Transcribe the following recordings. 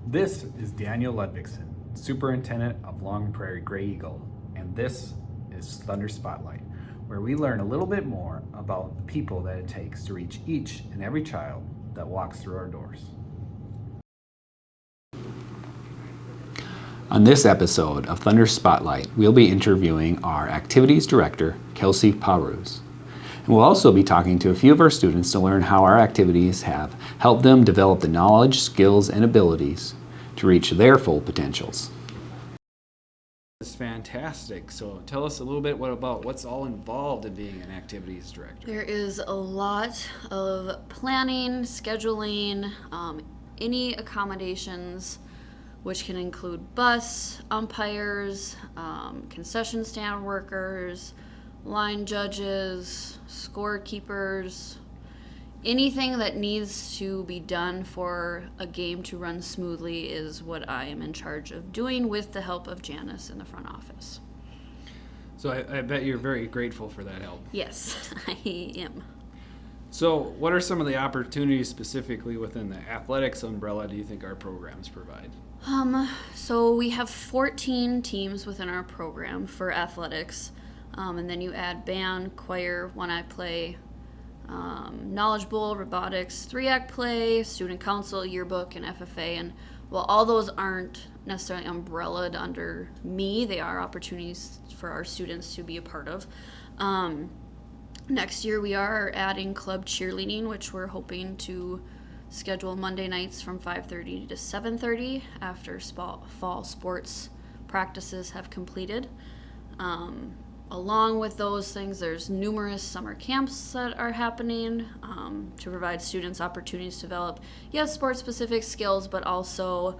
This is Daniel Ludvigson, Superintendent of Long Prairie Gray Eagle, and this is Thunder Spotlight, where we learn a little bit more about the people that it takes to reach each and every child that walks through our doors. On this episode of Thunder Spotlight, we'll be interviewing our Activities Director, Kelsey Parus. And we'll also be talking to a few of our students to learn how our activities have helped them develop the knowledge, skills, and abilities to reach their full potentials. It's fantastic. So tell us a little bit about what's all involved in being an Activities Director. There is a lot of planning, scheduling, any accommodations, which can include bus, umpires, concession stand workers, line judges, scorekeepers, anything that needs to be done for a game to run smoothly is what I am in charge of doing with the help of Janice in the front office. So I bet you're very grateful for that help. Yes, I am. So what are some of the opportunities specifically within the athletics umbrella do you think our programs provide? So we have 14 teams within our program for athletics, and then you add band, choir, one-act play, knowledge bowl, robotics, three-act play, student council, yearbook, and FFA. And while all those aren't necessarily umbrellaed under me, they are opportunities for our students to be a part of. Next year we are adding club cheerleading, which we're hoping to schedule Monday nights from 5:30 to 7:30 after fall sports practices have completed. Along with those things, there's numerous summer camps that are happening to provide students opportunities to develop, sports-specific skills, but also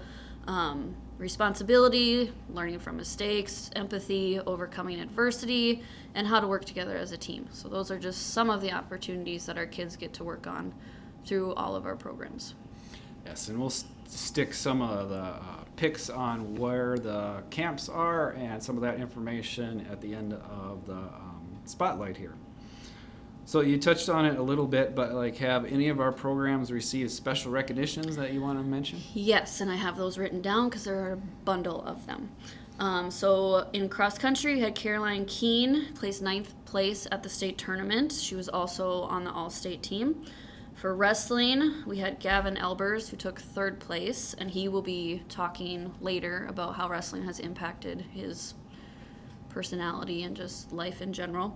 responsibility, learning from mistakes, empathy, overcoming adversity, and how to work together as a team. So those are just some of the opportunities that our kids get to work on through all of our programs. Yes, and we'll stick some of the pics on where the camps are and some of that information at the end of the spotlight here. So you touched on it a little bit, but have any of our programs received special recognitions that you want to mention? Yes, and I have those written down because there are a bundle of them. So in cross country, we had Caroline Keene placed 9th place at the state tournament. She was also on the all-state team. For wrestling, we had Gavin Elbers, who took 3rd place, and he will be talking later about how wrestling has impacted his personality and just life in general.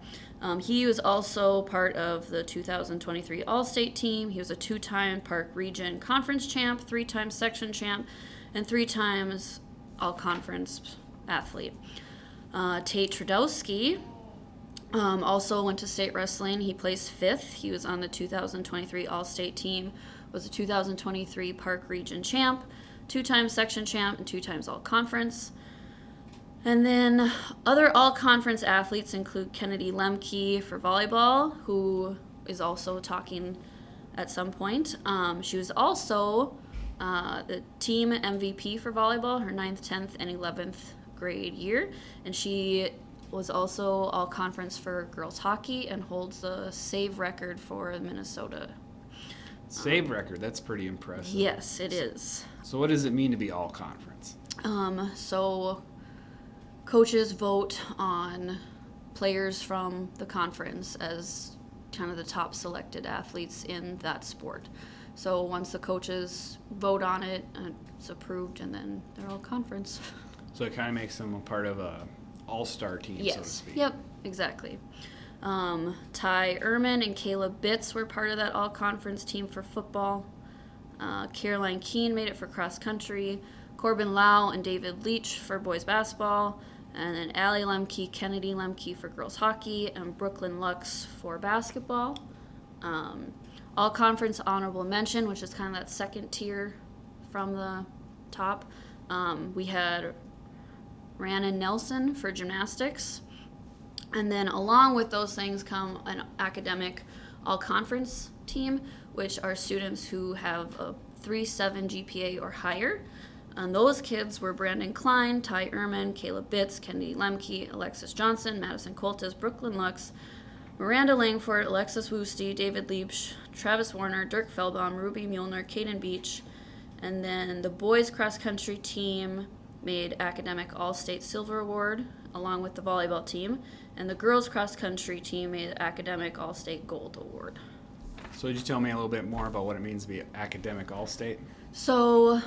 He was also part of the 2023 All-State team. He was a 2-time Park Region Conference champ, 3-time section champ, and 3 times All-Conference athlete. Tate Trudowski also went to state wrestling. He placed 5th. He was on the 2023 All-State team, was a 2023 Park Region champ, 2-time section champ, and 2 times All-Conference. And then other all-conference athletes include Kennedy Lemke for volleyball, who is also talking at some point. She was also the team MVP for volleyball, her 9th, 10th, and 11th grade year. And she was also all-conference for girls hockey and holds the save record for Minnesota. Save record, that's pretty impressive. Yes, it is. So what does it mean to be all-conference? So coaches vote on players from the conference as kind of the top selected athletes in that sport. So once the coaches vote on it, it's approved, and then they're all conference. So it kind of makes them a part of a all-star team, Yes. so to speak. Yep, exactly. Ty Ehrman and Caleb Bitts were part of that all-conference team for football. Caroline Keene made it for cross-country. Corbin Lau and David Leach for boys basketball. And then Allie Lemke, Kennedy Lemke for girls hockey, and Brooklyn Lux for basketball. All-conference honorable mention, which is kind of that second tier from the top. We had Rhiannon Nelson for gymnastics. And then along with those things come an academic all-conference team, which are students who have a 3.7 GPA or higher. And those kids were Brandon Klein, Ty Ehrman, Caleb Bitts, Kennedy Lemke, Alexis Johnson, Madison Coltis, Brooklyn Lux, Miranda Langford, Alexis Woosty, David Leach, Travis Warner, Dirk Feldbaum, Ruby Muehlner, Kaden Beach, And then the boys cross country team made academic all-state silver award along with the volleyball team, and the girls cross country team made academic all-state gold award. So could you tell me a little bit more about what it means to be academic all-state? So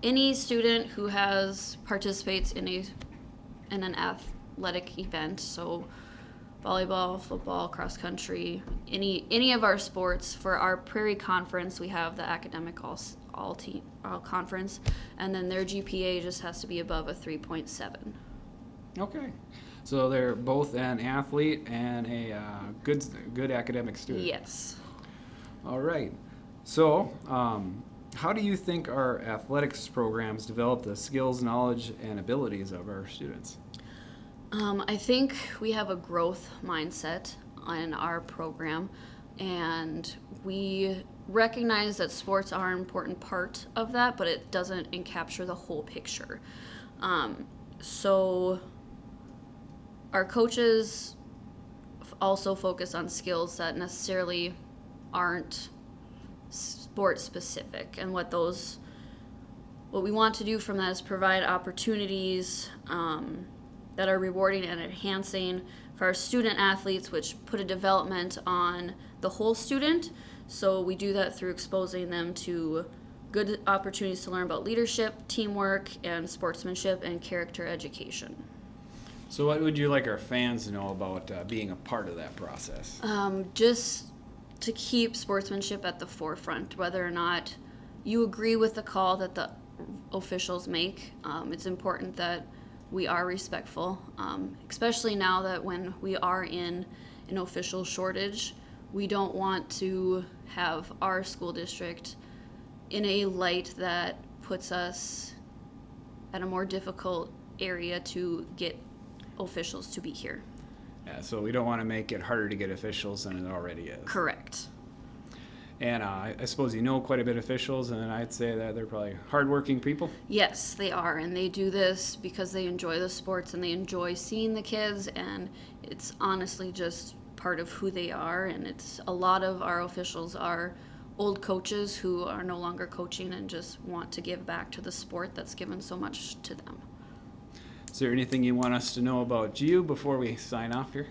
any student who participates in an athletic event, so volleyball, football, cross country, any of our sports, for our Prairie Conference, we have the academic all conference, and then their GPA just has to be above a 3.7. Okay. So they're both an athlete and a good academic student. Yes. All right. So, how do you think our athletics programs develop the skills, knowledge, and abilities of our students? I think we have a growth mindset in our program, and we recognize that sports are an important part of that, but it doesn't encapture the whole picture. So our coaches also focus on skills that necessarily aren't sport specific, and what we want to do from that is provide opportunities that are rewarding and enhancing for our student athletes, which put a development on the whole student. So we do that through exposing them to good opportunities to learn about leadership, teamwork, and sportsmanship and character education. So what would you like our fans to know about being a part of that process? Just to keep sportsmanship at the forefront, whether or not you agree with the call that the officials make. It's important that we are respectful, especially now that when we are in an official shortage. We don't want to have our school district in a light that puts us at a more difficult area to get officials to be here. Yeah, so we don't want to make it harder to get officials than it already is. Correct. And I suppose you know quite a bit of officials, and I'd say that they're probably hardworking people. Yes, they are, and they do this because they enjoy the sports and they enjoy seeing the kids, and it's honestly just part of who they are. And it's a lot of our officials are old coaches who are no longer coaching and just want to give back to the sport that's given so much to them. Is there anything you want us to know about you before we sign off here?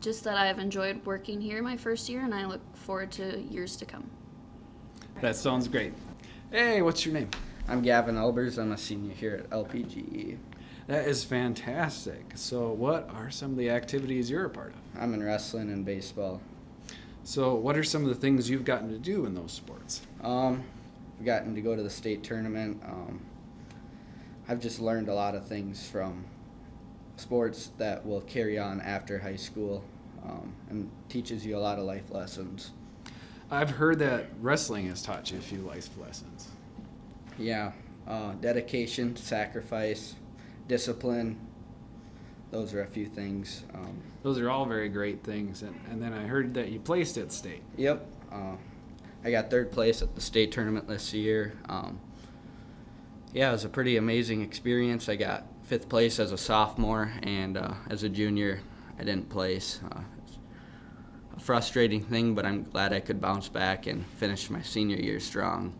Just that I've enjoyed working here my first year, and I look forward to years to come. That sounds great. Hey, what's your name? I'm Gavin Albers. I'm a senior here at LPGE. That is fantastic. So what are some of the activities you're a part of? I'm in wrestling and baseball. So what are some of the things you've gotten to do in those sports? I've gotten to go to the state tournament. I've just learned a lot of things from sports that will carry on after high school, and teaches you a lot of life lessons. I've heard that wrestling has taught you a few life lessons. Yeah, dedication, sacrifice, discipline. Those are a few things. Those are all very great things. And then I heard that you placed at state. Yep. I got third place at the state tournament this year. Yeah, it was a pretty amazing experience. I got fifth place as a sophomore, and as a junior, I didn't place. It's a frustrating thing, but I'm glad I could bounce back and finish my senior year strong.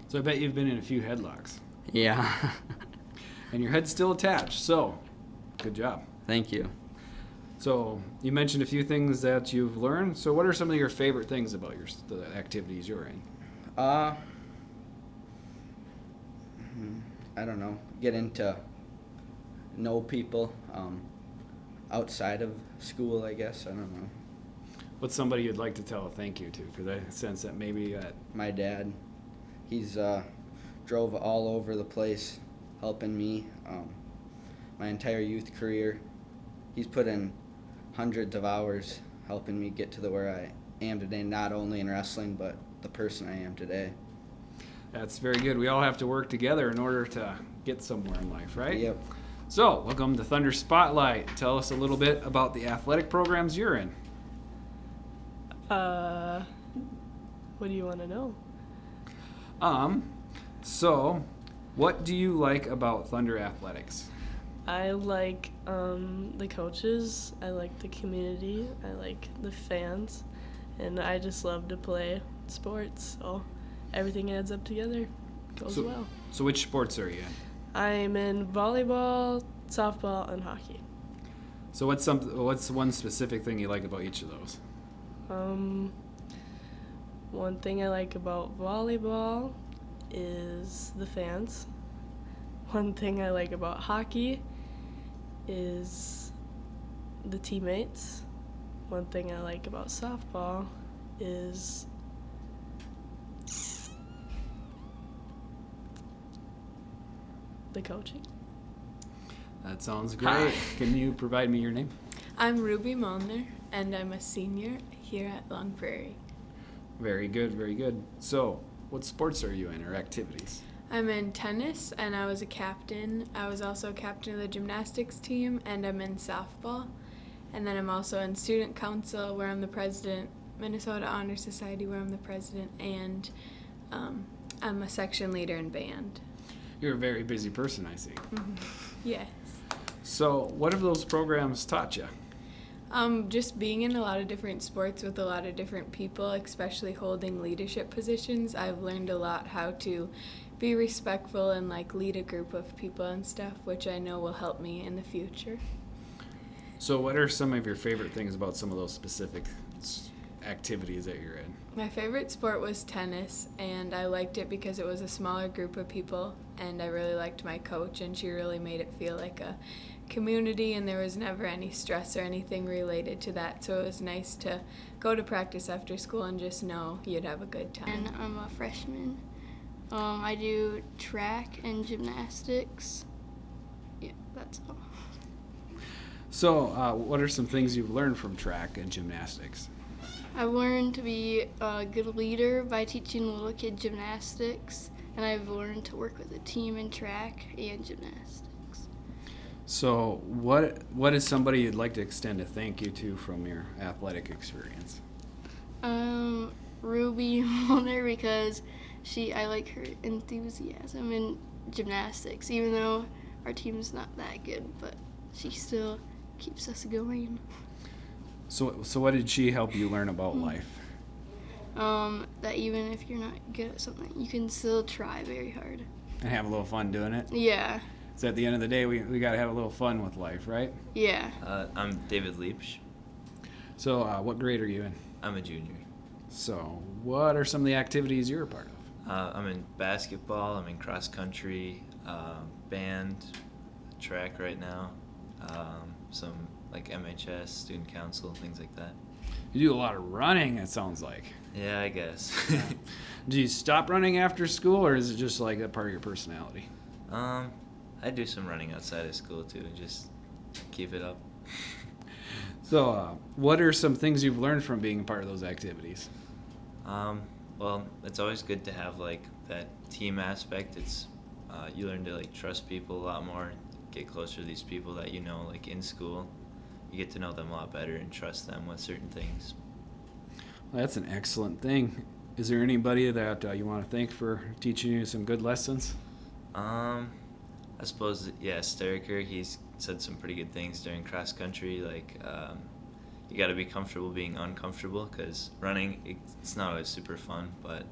So I bet you've been in a few headlocks. Yeah. And your head's still attached. So good job. Thank you. So you mentioned a few things that you've learned. So what are some of your favorite things about the activities you're in? I don't know. Getting to know people outside of school, I guess. I don't know. What's somebody you'd like to tell a thank you to? Because I sense that maybe My dad, he's drove all over the place helping me my entire youth career. He's put in hundreds of hours helping me get to where I am today, not only in wrestling, but the person I am today. That's very good. We all have to work together in order to get somewhere in life, right? Yep. So, welcome to Thunder Spotlight. Tell us a little bit about the athletic programs you're in. What do you want to know? So, what do you like about Thunder Athletics? I like the coaches, I like the community, I like the fans, and I just love to play sports, so everything adds up together. goes So- well. So which sports are you in? I'm in volleyball, softball, and hockey. So what's one specific thing you like about each of those? One thing I like about volleyball is the fans. One thing I like about hockey is the teammates. One thing I like about softball is the coaching. That sounds great. Can you provide me your name? I'm Ruby Molnar, and I'm a senior here at Long Prairie. Very good, very good. So, what sports are you in or activities? I'm in tennis, and I was a captain. I was also a captain of the gymnastics team, and I'm in softball. And then I'm also in student council, where I'm the president, Minnesota Honor Society, where I'm the president, and I'm a section leader in band. You're a very busy person, I see. Yes. So, what have those programs taught you? Just being in a lot of different sports with a lot of different people, especially holding leadership positions, I've learned a lot how to be respectful and like lead a group of people and stuff, which I know will help me in the future. So, what are some of your favorite things about some of those specific activities that you're in? My favorite sport was tennis, and I liked it because it was a smaller group of people, and I really liked my coach, and she really made it feel like a community, and there was never any stress or anything related to that, so it was nice to go to practice after school and just know you'd have a good time. And I'm a freshman. I do track and gymnastics. Yeah, that's all. So, what are some things you've learned from track and gymnastics? I've learned to be a good leader by teaching little kid gymnastics, and I've learned to work with a team in track and gymnastics. So, what is somebody you'd like to extend a thank you to from your athletic experience? Ruby Molnar, because I like her enthusiasm in gymnastics, even though our team's not that good, but she still keeps us going. So what did she help you learn about life? That even if you're not good at something, you can still try very hard. And have a little fun doing it? Yeah, So at the end of the day, we got to have a little fun with life, right? yeah. I'm David Leipsch. So what grade are you in? I'm a junior. So what are some of the activities you're a part of? I'm in basketball. I'm in cross country, band, track right now. Some like MHS, student council, things like that. You do a lot of running, it sounds like. Yeah, I guess. Do you stop running after school, or is it just like a part of your personality? I do some running outside of school too, just keep it up. So what are some things you've learned from being a part of those activities? Well, it's always good to have like that team aspect. It's you learn to like trust people a lot more, get closer to these people that you know like in school. You get to know them a lot better and trust them with certain things. Well, that's an excellent thing. Is there anybody that you want to thank for teaching you some good lessons? I suppose, yeah, Steriker, he's said some pretty good things during cross country. Like, you got to be comfortable being uncomfortable, because running, it's not always super fun, but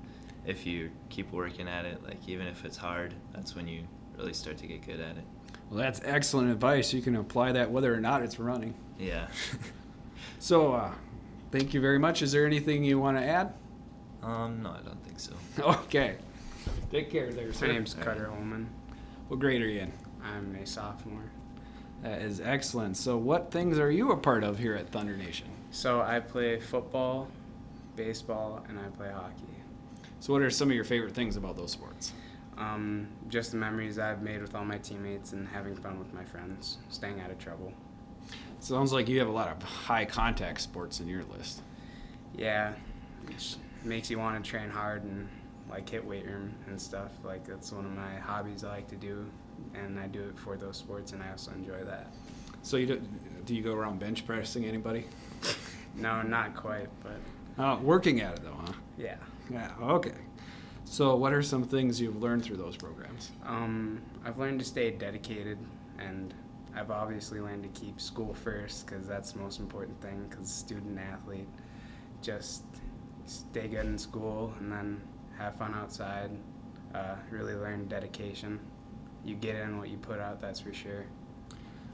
if you keep working at it, like even if it's hard, that's when you really start to get good at it. Well, that's excellent advice. You can apply that whether or not it's running. Yeah. So, thank you very much. Is there anything you want to add? No, I don't think so. Okay. Take care there, My sir. name's Carter Holman. What grade are you in? I'm a sophomore. That is excellent. So what things are you a part of here at Thunder Nation? So I play football, baseball, and I play hockey. So what are some of your favorite things about those sports? Just the memories I've made with all my teammates and having fun with my friends, staying out of trouble. Sounds like you have a lot of high contact sports in your list. Yeah, which makes you want to train hard and like hit weight room and stuff. Like that's one of my hobbies I like to do, and I do it for those sports, and I also enjoy that. So do you go around bench pressing anybody? No, not quite, but Working at it though, huh? yeah. Yeah, okay. So what are some things you've learned through those programs? I've learned to stay dedicated, and I've obviously learned to keep school first, because that's the most important thing, because student athlete, just stay good in school and then have fun outside, really learned dedication. You get in what you put out, that's for sure.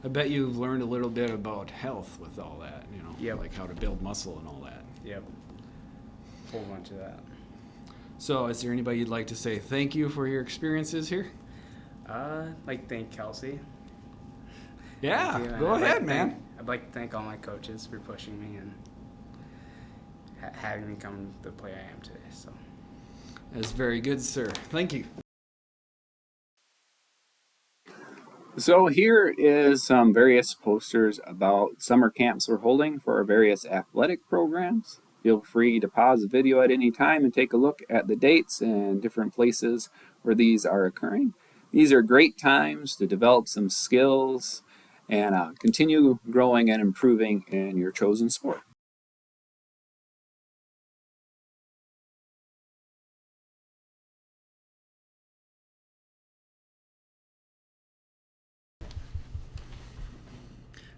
I bet you've learned a little bit about health with all that, you know, Yep. like how to build muscle and all that. Yep. Whole bunch of that. So, is there anybody you'd like to say thank you for your experiences here? Like to thank Kelsey. Yeah, Thank you, and go I'd like ahead, to man. I'd like to thank all my coaches for pushing me and having me become the player I am today. So. That's very good, sir. Thank you. So here is some various posters about summer camps we're holding for our various athletic programs. Feel free to pause the video at any time and take a look at the dates and different places where these are occurring. These are great times to develop some skills and continue growing and improving in your chosen sport.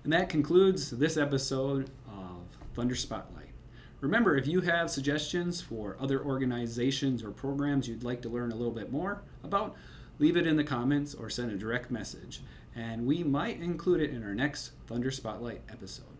And that concludes this episode of Thunder Spotlight. Remember, if you have suggestions for other organizations or programs you'd like to learn a little bit more about, leave it in the comments or send a direct message, and we might include it in our next Thunder Spotlight episode.